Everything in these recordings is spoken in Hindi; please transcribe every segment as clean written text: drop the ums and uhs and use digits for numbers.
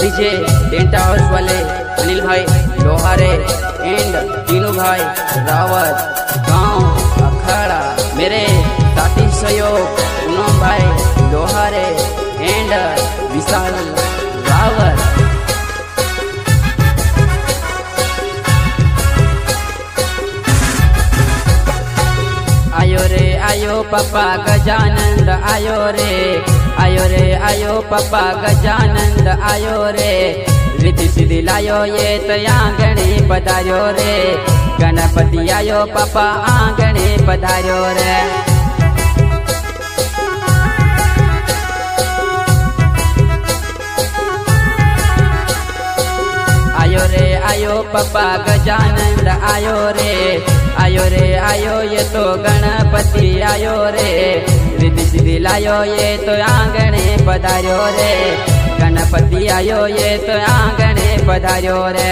डीजे टेंट हाउस वाले अनिल भाई लोहारे एंड तीनू भाई रावत गांव अखाड़ा, मेरे साथी सहयोग पूनम भाई लोहारे एंड विशाल रावत। आयो रे आयो पप्पा गजानंद आयो रे, आयो रे आयो पप्पा गजानंद आयो रे, रिद्धि सिद्धि लायो ये तो आंगणे पधार्यो रे, गणपति आयो पप्पा आंगणे पधार्यो रे। आयो रे आयो पप्पा गजानंद आयो रे, आयो रे आयो ये तो गणपति आयो रे, रिद्धि सिद्धि लायो ये तो आंगणे पधार्यो रे, गणपति आयो ये तो आंगणे पधार्यो रे।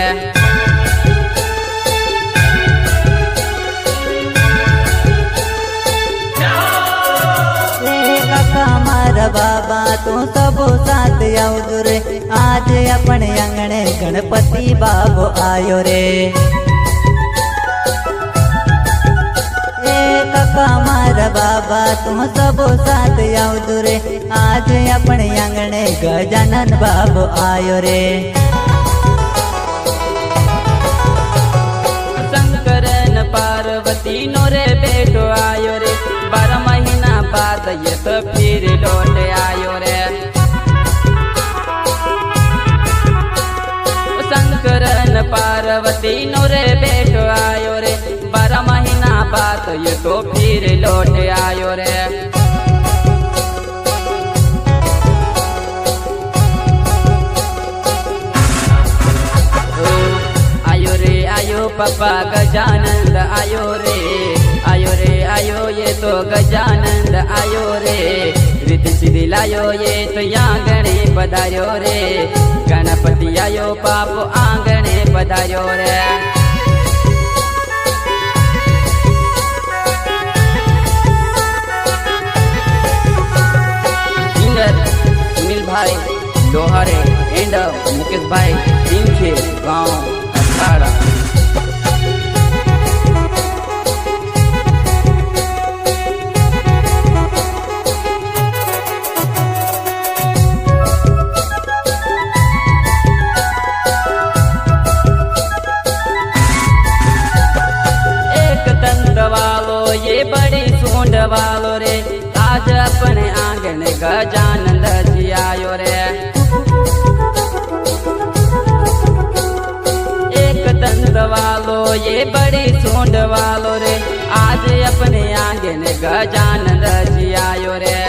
मारा बाबा तू सब साथ आवजो रे, आज अपने आंगणे गणपति बाबो आयो रे। काका मारा बाबा तू सब साथ आवजो रे, आज अपने आंगणे गजानन बाबो आयो रे। शंकरन पार्वती नो रे बेटो आयो रे, 12 महीना बाद ये तो फिर लौट आयो रे। शंकरन पार्वती नो रे बेटो आयो रे, 12 महीना बाद ये तो फिर लौट आयो रे। आयो रे आयो पप्पा गजानंद आयो रे, आयो रे आयो ये तो गजानंद आयो रे, रिद्धि सिद्धि लायो ये तो आंगणे पधार्यो रे, गणपति आयो पापो आंगणे पधार्यो रे। सिंगर सुनील भाई लोहारे एंड मुकेश भाई सिंखे गांव अखाड़ा। ये बड़ी सूंड वालो रे, आज अपने आंगने गजानंद जी आयो रे। एक दंत वालो ये बड़ी सूंड वालो रे, आज अपने आंगने गजानंद जी आयो रे।